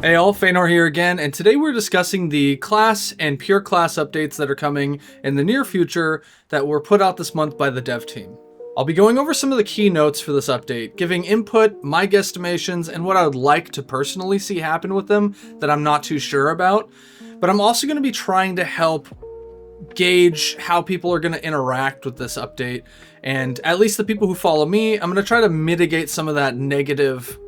Hey all, Feanor here again, and today we're discussing the class and pure class updates that are coming in the near future that were put out this month by the dev team. I'll be going over some of the key notes for this update, giving input, my guesstimations, and what I would like to personally see happen with them that I'm not too sure about. But I'm also going to be trying to help gauge how people are going to interact with this update, and at least the people who follow me, I'm going to try to mitigate some of that negative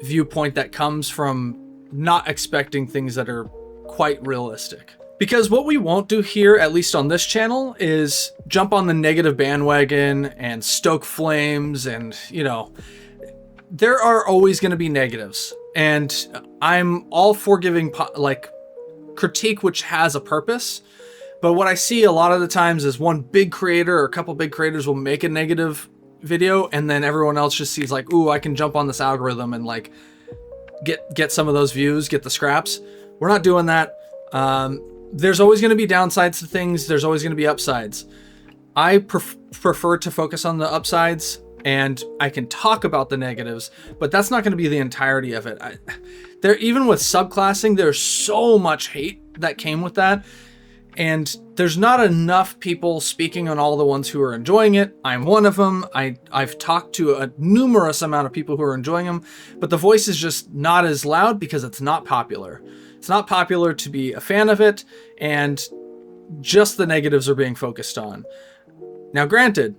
viewpoint that comes from not expecting things that are quite realistic. Because what we won't do here, at least on this channel, is jump on the negative bandwagon and stoke flames and, there are always going to be negatives. And I'm all for giving critique which has a purpose. But what I see a lot of the times is one big creator or a couple big creators will make a negative video and then everyone else just sees like, ooh, I can jump on this algorithm and like get some of those views, get the scraps. We're not doing that. There's always going to be downsides to things. There's always going to be upsides. I prefer to focus on the upsides, and I can talk about the negatives, but that's not going to be the entirety of it. Even with subclassing, there's so much hate that came with that. And there's not enough people speaking on all the ones who are enjoying it. I'm one of them. I've talked to a numerous amount of people who are enjoying them, but the voice is just not as loud because it's not popular. It's not popular to be a fan of it, and just the negatives are being focused on. Now, granted,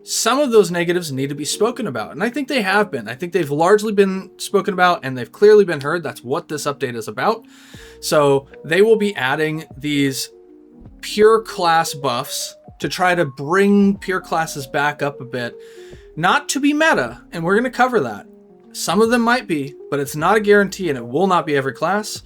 some of those negatives need to be spoken about, and I think they have been. I think they've largely been spoken about, and they've clearly been heard. That's what this update is about. So they will be adding these pure class buffs to try to bring pure classes back up a bit, not to be meta, and we're going to cover that. Some of them might be, but it's not a guarantee, and it will not be every class.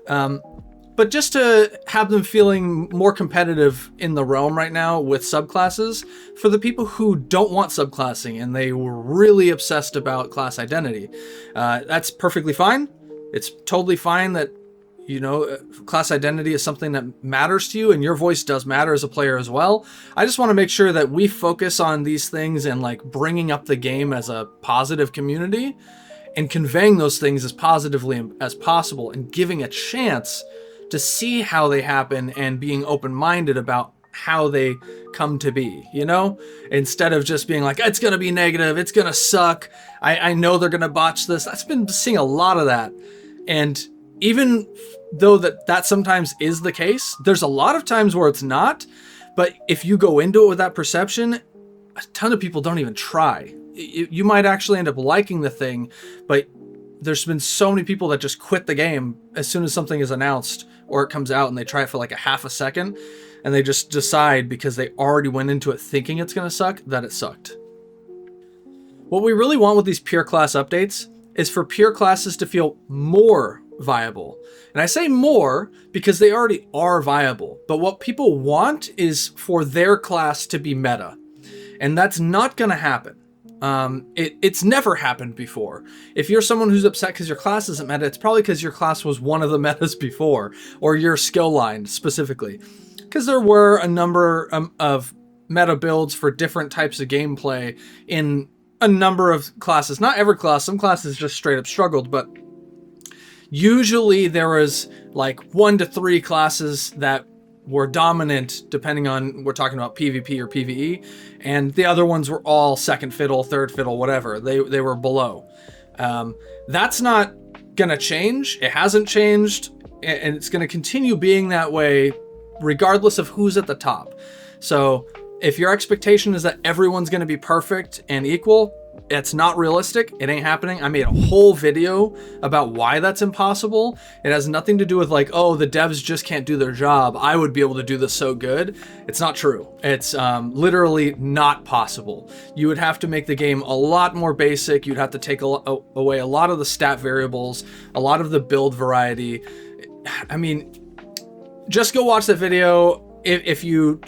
But just to have them feeling more competitive in the realm right now with subclasses, for the people who don't want subclassing and they were really obsessed about class identity, that's perfectly fine. It's totally fine that class identity is something that matters to you, and your voice does matter as a player as well. I just want to make sure that we focus on these things and like bringing up the game as a positive community and conveying those things as positively as possible and giving a chance to see how they happen and being open-minded about how they come to be, instead of just being like, it's going to be negative, it's going to suck, I know they're going to botch this. I've been seeing a lot of that. And even though that sometimes is the case, there's a lot of times where it's not. But if you go into it with that perception, a ton of people don't even try. You might actually end up liking the thing, but there's been so many people that just quit the game as soon as something is announced or it comes out, and they try it for like a half a second, and they just decide because they already went into it thinking it's going to suck, that it sucked. What we really want with these pure class updates is for pure classes to feel more viable. And I say more because they already are viable. But what people want is for their class to be meta. And that's not going to happen. It's never happened before. If you're someone who's upset because your class isn't meta, it's probably because your class was one of the metas before, or your skill line specifically. Because there were a number of meta builds for different types of gameplay in a number of classes. Not every class. Some classes just straight up struggled, but usually there was like 1 to 3 classes that were dominant, depending on, we're talking about PvP or PvE, and the other ones were all second fiddle, third fiddle, whatever. They were below. That's not gonna change. It hasn't changed, and it's gonna continue being that way regardless of who's at the top. So if your expectation is that everyone's gonna be perfect and equal, it's not realistic. It ain't happening. I made a whole video about why that's impossible. It has nothing to do with like, oh, the devs just can't do their job, I would be able to do this so good. It's not true. It's literally not possible. You would have to make the game a lot more basic. You'd have to take away a lot of the stat variables, a lot of the build variety. I mean, just go watch that video if you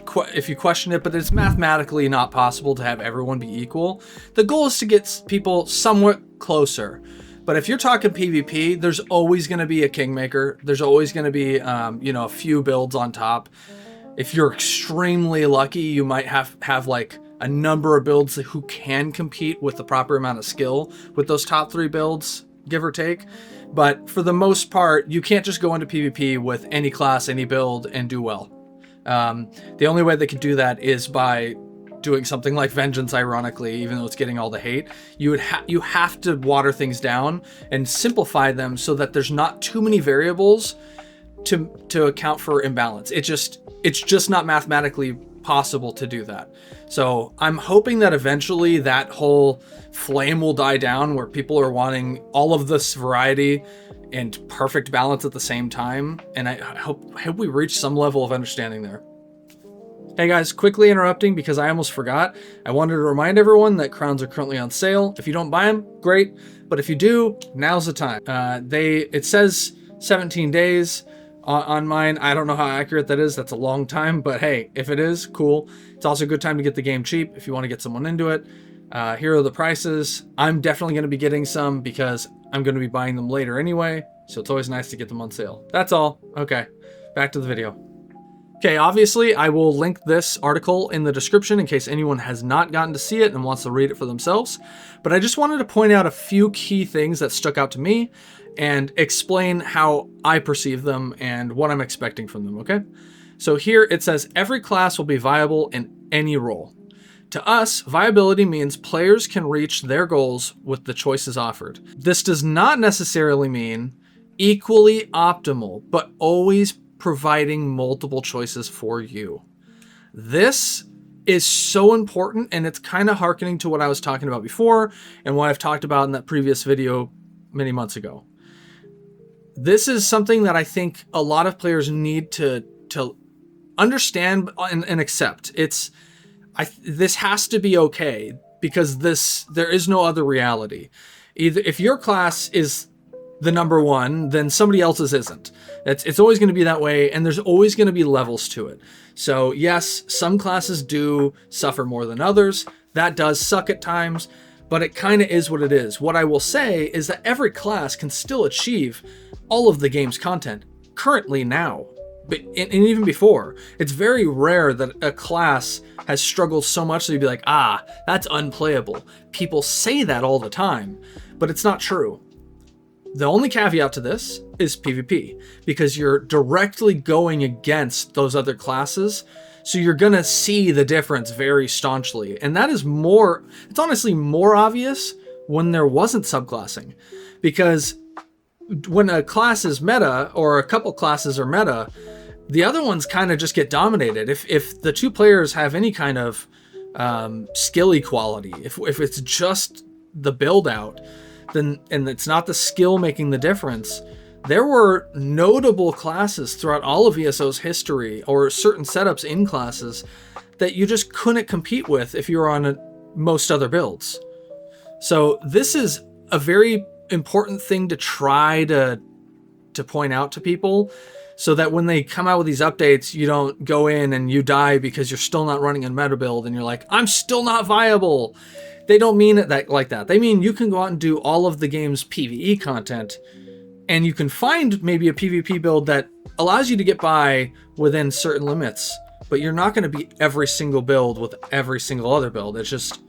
question it, but it's mathematically not possible to have everyone be equal. The goal is to get people somewhat closer. But if you're talking PvP, there's always going to be a kingmaker. There's always going to be, a few builds on top. If you're extremely lucky, you might have like a number of builds who can compete with the proper amount of skill with those top 3 builds. give or take. But for the most part, you can't just go into PvP with any class, any build, and do well. The only way they can do that is by doing something like Vengeance, ironically, even though it's getting all the hate. You have to water things down and simplify them so that there's not too many variables to account for imbalance. It's just not mathematically possible to do that. So I'm hoping that eventually that whole flame will die down, where people are wanting all of this variety and perfect balance at the same time. And I hope we reach some level of understanding there. Hey guys, quickly interrupting because I almost forgot. I wanted to remind everyone that crowns are currently on sale. If you don't buy them, great. But if you do, now's the time. It says 17 days on mine. I don't know how accurate that is. That's a long time, but hey, if it is, cool. It's also a good time to get the game cheap if you want to get someone into it. Here are the prices. I'm definitely going to be getting some because I'm going to be buying them later anyway. So it's always nice to get them on sale. That's all. Okay, back to the video. Okay, obviously I will link this article in the description in case anyone has not gotten to see it and wants to read it for themselves. But I just wanted to point out a few key things that stuck out to me and explain how I perceive them and what I'm expecting from them, okay? So here it says, every class will be viable in any role. To us, viability means players can reach their goals with the choices offered. This does not necessarily mean equally optimal, but always providing multiple choices for you. This is so important, and it's kind of hearkening to what I was talking about before and what I've talked about in that previous video many months ago. This is something that I think a lot of players need to understand and accept. This has to be okay, because there is no other reality. Either if your class is the number one, then somebody else's isn't. It's always going to be that way, and there's always going to be levels to it. So yes, some classes do suffer more than others. That does suck at times, but it kind of is what it is. What I will say is that every class can still achieve all of the game's content currently now, and even before. It's very rare that a class has struggled so much that you'd be like, that's unplayable. People say that all the time, but it's not true. The only caveat to this is PvP, because you're directly going against those other classes. So you're going to see the difference very staunchly. And that is it's honestly more obvious when there wasn't subclassing, because when a class is meta, or a couple classes are meta, the other ones kind of just get dominated. If the two players have any kind of skill equality, if it's just the build out, and it's not the skill making the difference. There were notable classes throughout all of ESO's history, or certain setups in classes, that you just couldn't compete with if you were on most other builds. So this is a very important thing to try to point out to people, so that when they come out with these updates, you don't go in and you die because you're still not running a meta build and you're like, I'm still not viable. They don't mean it like that. They mean you can go out and do all of the game's PvE content, and you can find maybe a PvP build that allows you to get by within certain limits, but you're not going to beat every single build with every single other build. It's just,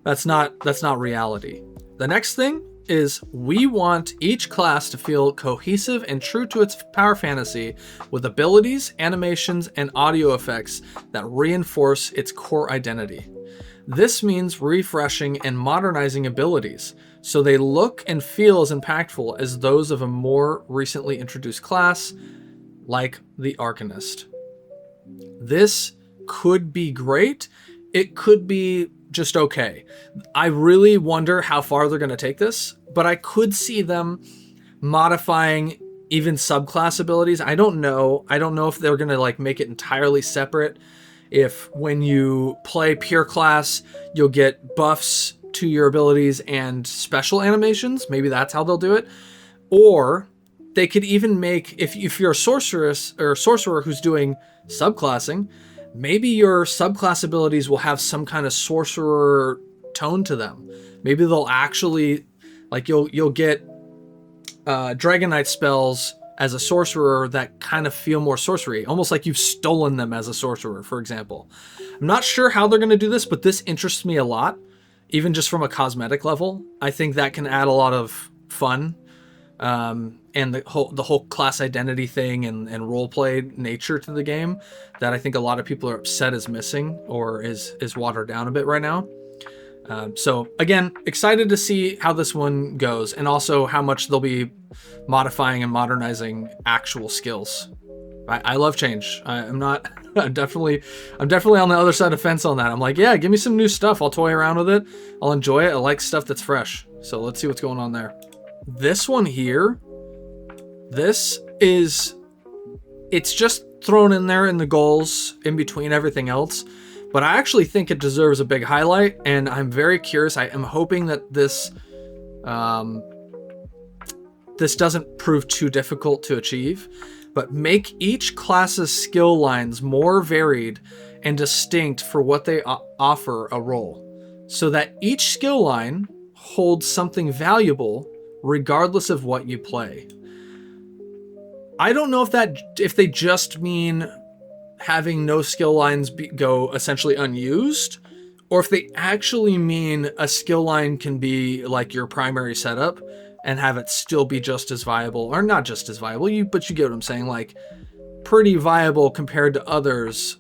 that's not reality. The next thing is, we want each class to feel cohesive and true to its power fantasy, with abilities, animations, and audio effects that reinforce its core identity. This means refreshing and modernizing abilities, so they look and feel as impactful as those of a more recently introduced class, like the Arcanist. This could be great. It could be just okay. I really wonder how far they're going to take this, but I could see them modifying even subclass abilities. I don't know if they're going to make it entirely separate. If when you play pure class, you'll get buffs to your abilities and special animations, maybe that's how they'll do it. Or they could even make, if you're a sorceress or a sorcerer who's doing subclassing, maybe your subclass abilities will have some kind of sorcerer tone to them. Maybe they'll actually, you'll get Dragon Knight spells as a sorcerer that kind of feel more sorcery, almost like you've stolen them as a sorcerer, for example. I'm not sure how they're going to do this, but this interests me a lot, even just from a cosmetic level. I think that can add a lot of fun, and the whole class identity thing and role play nature to the game that I think a lot of people are upset is missing or is watered down a bit right now. So again, excited to see how this one goes, and also how much they'll be modifying and modernizing actual skills. I love change. I'm definitely on the other side of the fence on that. I'm like, yeah, give me some new stuff. I'll toy around with it. I'll enjoy it. I like stuff that's fresh. So let's see what's going on there. This one here, it's just thrown in there in the goals in between everything else. But I actually think it deserves a big highlight, and I'm very curious. I am hoping that this doesn't prove too difficult to achieve, but make each class's skill lines more varied and distinct for what they offer a role, so that each skill line holds something valuable regardless of what you play. I don't know if they just mean having no skill lines go essentially unused, or if they actually mean a skill line can be like your primary setup and have it still be just as viable, or not just as viable, but you get what I'm saying, like pretty viable compared to others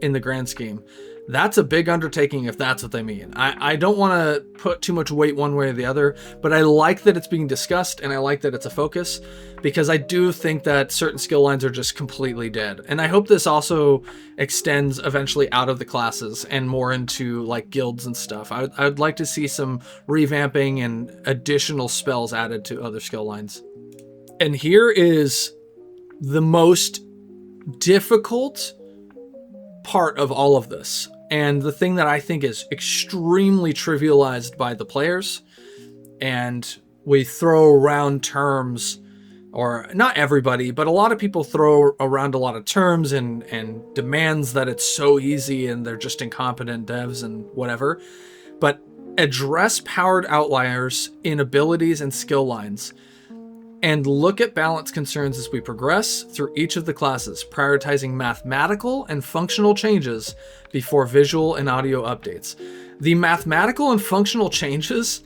in the grand scheme. That's a big undertaking if that's what they mean. I don't want to put too much weight one way or the other, but I like that it's being discussed, and I like that it's a focus, because I do think that certain skill lines are just completely dead. And I hope this also extends eventually out of the classes and more into like guilds and stuff. I would like to see some revamping and additional spells added to other skill lines. And here is the most difficult part of all of this, and the thing that I think is extremely trivialized by the players, and we throw around terms, or not everybody, but a lot of people throw around a lot of terms and demands that it's so easy and they're just incompetent devs and whatever, but address powered outliers in abilities and skill lines, and look at balance concerns as we progress through each of the classes, prioritizing mathematical and functional changes before visual and audio updates. The mathematical and functional changes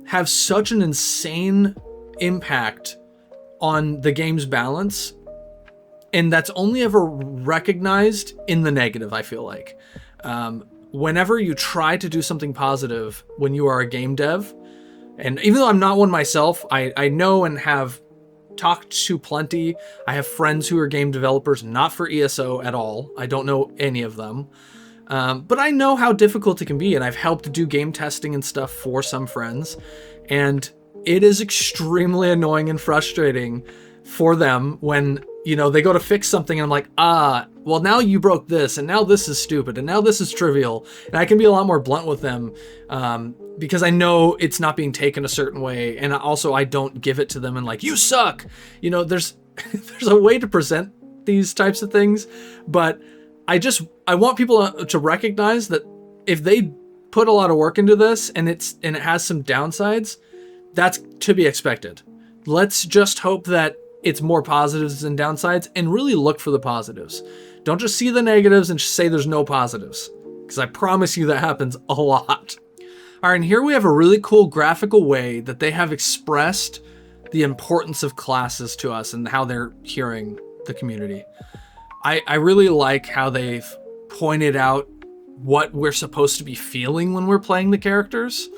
have such an insane impact on the game's balance, and that's only ever recognized in the negative, I feel like. Whenever you try to do something positive when you are a game dev, and even though I'm not one myself, I know and have talked to plenty. I have friends who are game developers, not for ESO at all. I don't know any of them. But I know how difficult it can be, and I've helped do game testing and stuff for some friends. And it is extremely annoying and frustrating for them when, they go to fix something and I'm like, well, now you broke this, and now this is stupid, and now this is trivial. And I can be a lot more blunt with them, because I know it's not being taken a certain way. And also I don't give it to them and like, you suck. There's a way to present these types of things, but I want people to recognize that if they put a lot of work into this and it has some downsides, that's to be expected. Let's just hope that it's more positives than downsides, and really look for the positives. Don't just see the negatives and just say there's no positives, because I promise you that happens a lot. All right, and here we have a really cool graphical way that they have expressed the importance of classes to us and how they're hearing the community. I really like how they've pointed out what we're supposed to be feeling when we're playing the characters.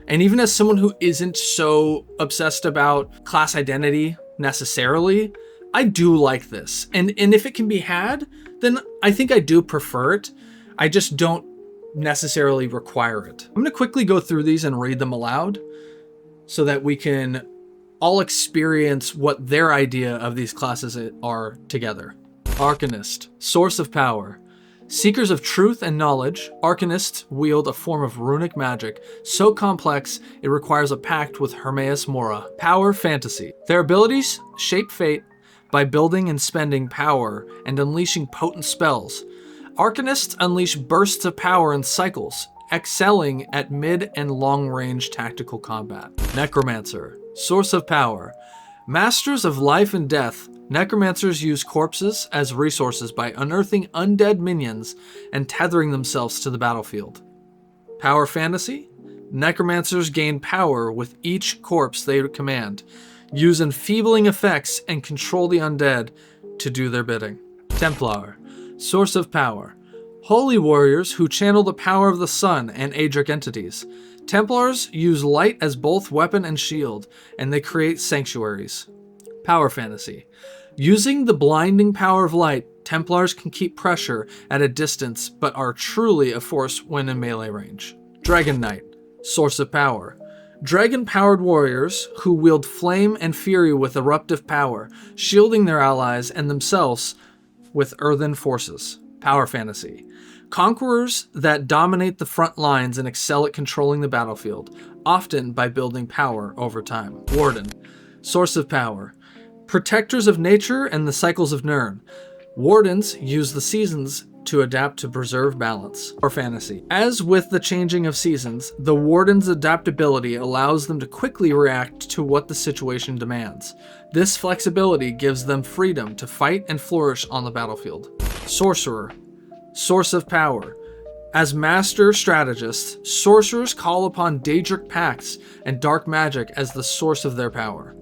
And even as someone who isn't so obsessed about class identity necessarily, I do like this. And if it can be had, then I think I do prefer it. I just don't necessarily require it. I'm going to quickly go through these and read them aloud so that we can all experience what their idea of these classes are together. Arcanist, source of power. Seekers of truth and knowledge, Arcanists wield a form of runic magic so complex it requires a pact with Hermaeus Mora. Power fantasy. Their abilities shape fate by building and spending power and unleashing potent spells. Arcanists unleash bursts of power in cycles, excelling at mid and long-range tactical combat. Necromancer, source of power. Masters of life and death, necromancers use corpses as resources by unearthing undead minions and tethering themselves to the battlefield. Power fantasy. Necromancers gain power with each corpse they command, use enfeebling effects, and control the undead to do their bidding. Templar, source of power. Holy warriors who channel the power of the sun and Aedric entities. Templars use light as both weapon and shield, and they create sanctuaries. Power fantasy. Using the blinding power of light, Templars can keep pressure at a distance, but are truly a force when in melee range. Dragon Knight, source of power. Dragon-powered warriors who wield flame and fury with eruptive power, shielding their allies and themselves with earthen forces. Power fantasy. Conquerors that dominate the front lines and excel at controlling the battlefield, often by building power over time. Warden, source of power. Protectors of nature and the cycles of Nirn. Wardens use the seasons to adapt to preserve balance. Or fantasy. As with the changing of seasons, the Warden's adaptability allows them to quickly react to what the situation demands. This flexibility gives them freedom to fight and flourish on the battlefield. Sorcerer, source of power. As master strategists, sorcerers call upon Daedric pacts and dark magic as the source of their power.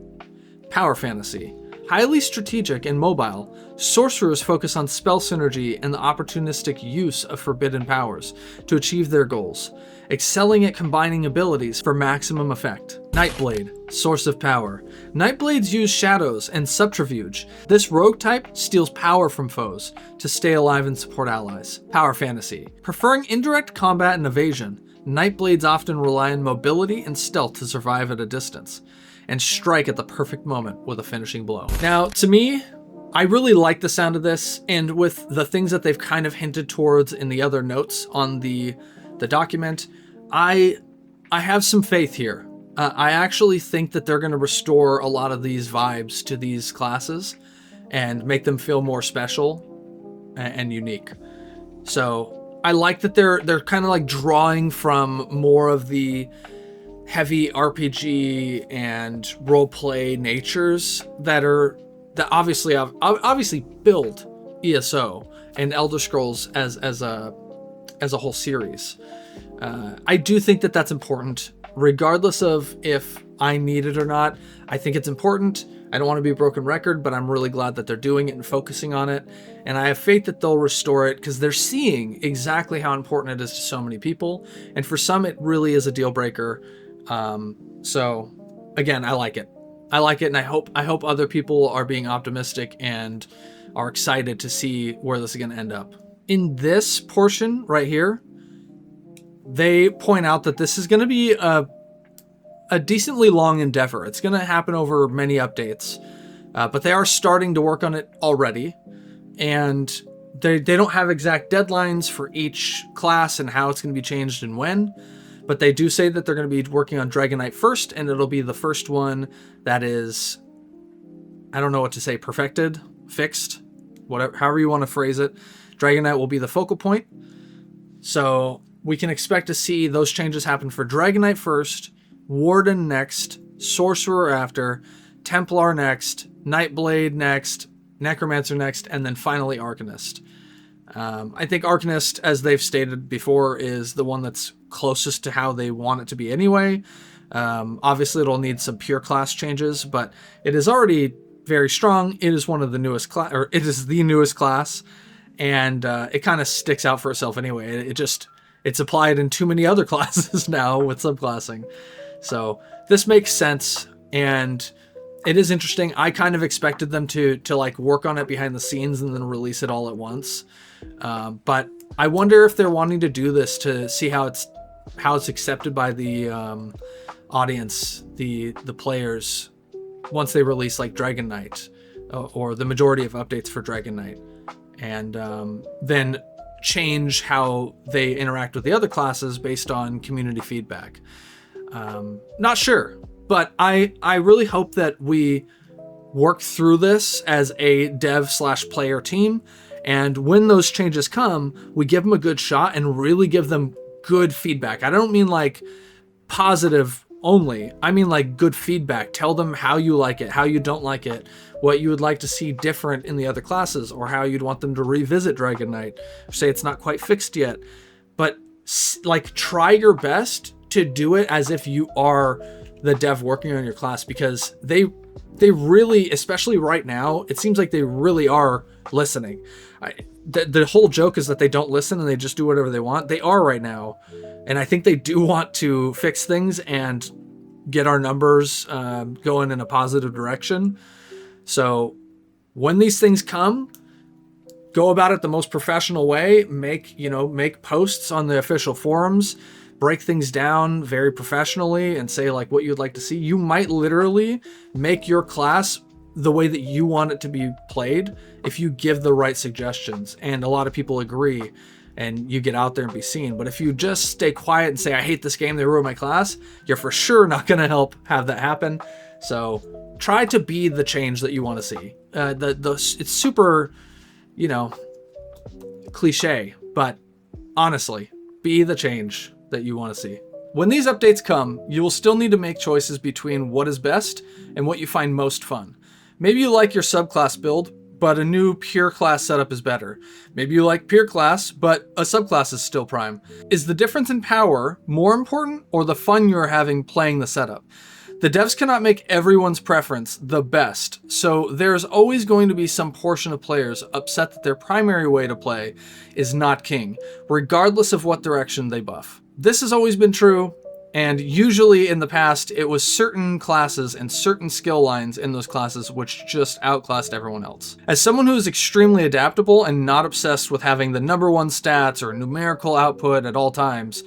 Power fantasy. Highly strategic and mobile, sorcerers focus on spell synergy and the opportunistic use of forbidden powers to achieve their goals, excelling at combining abilities for maximum effect. Nightblade, source of power. Nightblades use shadows and subterfuge. This rogue type steals power from foes to stay alive and support allies. Power fantasy. Preferring indirect combat and evasion, Nightblades often rely on mobility and stealth to survive at a distance, and strike at the perfect moment with a finishing blow. Now, to me, I really like the sound of this, and with the things that they've kind of hinted towards in the other notes on the document, I have some faith here. I actually think that they're going to restore a lot of these vibes to these classes and make them feel more special and unique. So I like that they're kind of like drawing from more of the heavy RPG and roleplay natures that obviously build ESO and Elder Scrolls as a whole series. I do think that that's important, regardless of if I need it or not. I think it's important. I don't want to be a broken record, but I'm really glad that they're doing it and focusing on it. And I have faith that they'll restore it because they're seeing exactly how important it is to so many people. And for some, it really is a deal breaker. So again, I like it. And I hope other people are being optimistic and are excited to see where this is going to end up. In this portion right here, they point out that this is going to be a decently long endeavor. It's going to happen over many updates, but they are starting to work on it already. And they don't have exact deadlines for each class and how it's going to be changed and when. But they do say that they're going to be working on Dragon Knight first, and it'll be the first one that is, I don't know what to say, perfected, fixed, whatever, however you want to phrase it. Dragon Knight will be the focal point. So we can expect to see those changes happen for Dragon Knight first, Warden next, Sorcerer after, Templar next, Nightblade next, Necromancer next, and then finally Arcanist. I think Arcanist, as they've stated before, is the one that's closest to how they want it to be anyway. Obviously, it'll need some pure class changes, but it is already very strong. It is one of the newest class, or it is the newest class, and it kind of sticks out for itself anyway. It's applied in too many other classes now with subclassing. So this makes sense, and it is interesting. I kind of expected them to like work on it behind the scenes and then release it all at once. But I wonder if they're wanting to do this to see how it's accepted by the audience, the players, once they release like Dragon Knight or the majority of updates for Dragon Knight, and then change how they interact with the other classes based on community feedback. Not sure, but I really hope that we work through this as a dev/player team. And when those changes come, we give them a good shot and really give them good feedback. I don't mean like positive only. I mean like good feedback. Tell them how you like it, how you don't like it, what you would like to see different in the other classes, or how you'd want them to revisit Dragon Knight. Say it's not quite fixed yet, but like try your best to do it as if you are the dev working on your class, because they really, especially right now, it seems like they really are listening. The whole joke is that they don't listen and they just do whatever they want. They are right now. And I think they do want to fix things and get our numbers going in a positive direction. So when these things come, go about it the most professional way. Make posts on the official forums, break things down very professionally and say like what you'd like to see. You might literally make your class the way that you want it to be played if you give the right suggestions and a lot of people agree and you get out there and be seen. But if you just stay quiet and say, I hate this game, they ruined my class, you're for sure not going to help have that happen. So try to be the change that you want to see. It's super, cliche, but honestly, be the change that you want to see. When these updates come, you will still need to make choices between what is best and what you find most fun. Maybe you like your subclass build, but a new pure class setup is better. Maybe you like pure class, but a subclass is still prime. Is the difference in power more important, or the fun you're having playing the setup? The devs cannot make everyone's preference the best, so there's always going to be some portion of players upset that their primary way to play is not king, regardless of what direction they buff. This has always been true, and usually in the past, it was certain classes and certain skill lines in those classes which just outclassed everyone else. As someone who is extremely adaptable and not obsessed with having the #1 stats or numerical output at all times,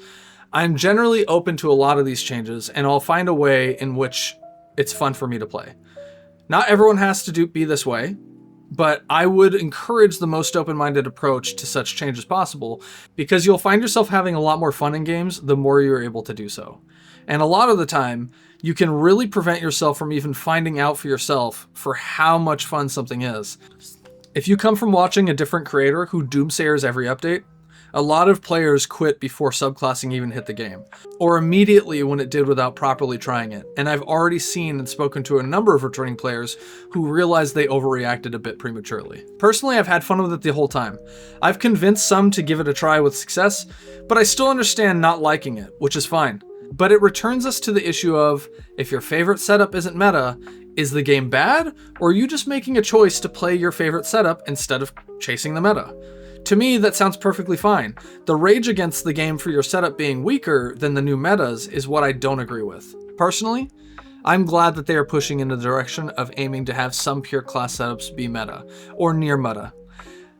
I'm generally open to a lot of these changes, and I'll find a way in which it's fun for me to play. Not everyone has to be this way, but I would encourage the most open-minded approach to such change as possible, because you'll find yourself having a lot more fun in games the more you're able to do so. And a lot of the time, you can really prevent yourself from even finding out for yourself for how much fun something is. If you come from watching a different creator who doomsayers every update, a lot of players quit before subclassing even hit the game, or immediately when it did without properly trying it. And I've already seen and spoken to a number of returning players who realized they overreacted a bit prematurely. Personally, I've had fun with it the whole time. I've convinced some to give it a try with success, but I still understand not liking it, which is fine. But it returns us to the issue of, if your favorite setup isn't meta, is the game bad, or are you just making a choice to play your favorite setup instead of chasing the meta? To me, that sounds perfectly fine. The rage against the game for your setup being weaker than the new metas is what I don't agree with. Personally, I'm glad that they are pushing in the direction of aiming to have some pure class setups be meta, or near meta.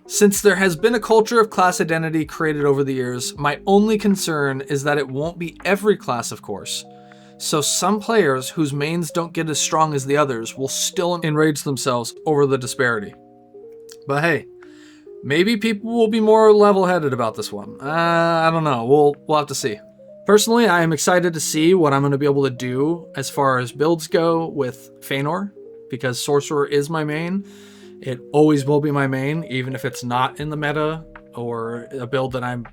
Since there has been a culture of class identity created over the years, my only concern is that it won't be every class, of course. So some players whose mains don't get as strong as the others will still enrage themselves over the disparity. But hey, maybe people will be more level-headed about this one. I don't know. We'll have to see. Personally, I am excited to see what I'm going to be able to do as far as builds go with Feanor, because Sorcerer is my main. It always will be my main, even if it's not in the meta, or a build that I'm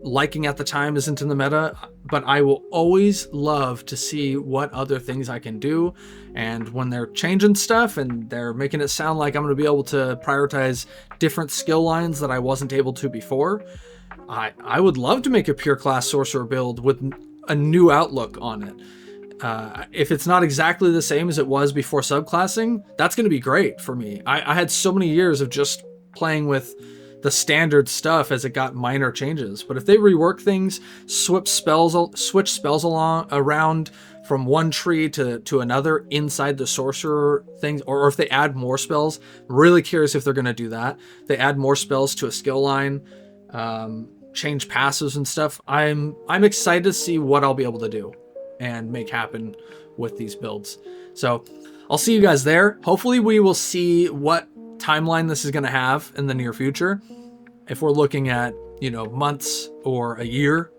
liking at the time isn't in the meta, but I will always love to see what other things I can do. And when they're changing stuff and they're making it sound like I'm going to be able to prioritize different skill lines that I wasn't able to before, I would love to make a pure class sorcerer build with a new outlook on it. If it's not exactly the same as it was before subclassing, that's going to be great for me. I had so many years of just playing with the standard stuff as it got minor changes. But if they rework things, switch spells around from one tree to another inside the sorcerer things, or if they add more spells, really curious if they're going to do that. They add more spells to a skill line, change passives and stuff. I'm excited to see what I'll be able to do and make happen with these builds. So I'll see you guys there. Hopefully we will see what timeline this is going to have in the near future. If we're looking at, months or a year,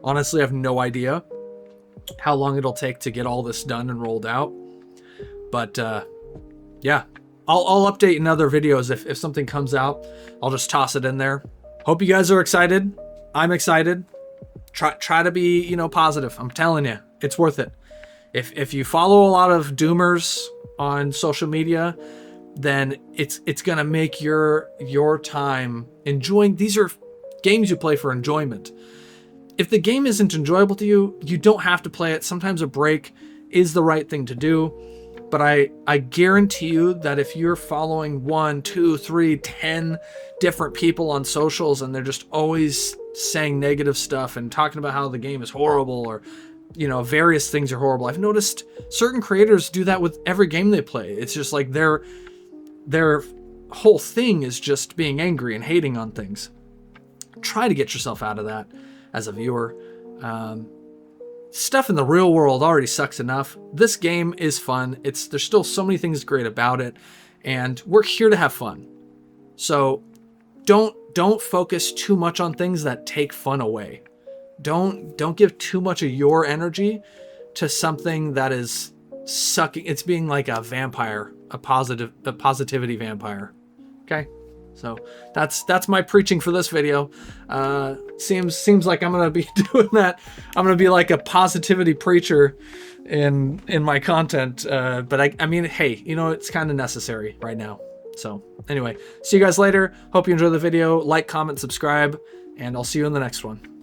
honestly, I have no idea how long it'll take to get all this done and rolled out. But yeah, I'll update in other videos if something comes out. I'll just toss it in there. Hope you guys are excited. I'm excited. Try to be, positive. I'm telling you, it's worth it. If you follow a lot of doomers on social media, then it's gonna make your time enjoying. These are games you play for enjoyment. if the game isn't enjoyable to you, you don't have to play it. Sometimes a break is the right thing to do. But I guarantee you that if you're following 1, 2, 3, 10 different people on socials and they're just always saying negative stuff and talking about how the game is horrible or, you know, various things are horrible. I've noticed certain creators do that with every game they play. It's just like their whole thing is just being angry and hating on things. Try to get yourself out of that as a viewer. Stuff in the real world already sucks enough. This game is fun. There's still so many things great about it, and we're here to have fun. So don't focus too much on things that take fun away. Don't give too much of your energy to something that is sucking. It's being like a vampire, a positivity vampire. Okay? So that's my preaching for this video. Seems like I'm gonna be doing that. I'm gonna be like a positivity preacher in my content. But I mean, hey, you know, it's kind of necessary right now. So anyway, see you guys later. Hope you enjoy the video. Like, comment, subscribe, and I'll see you in the next one.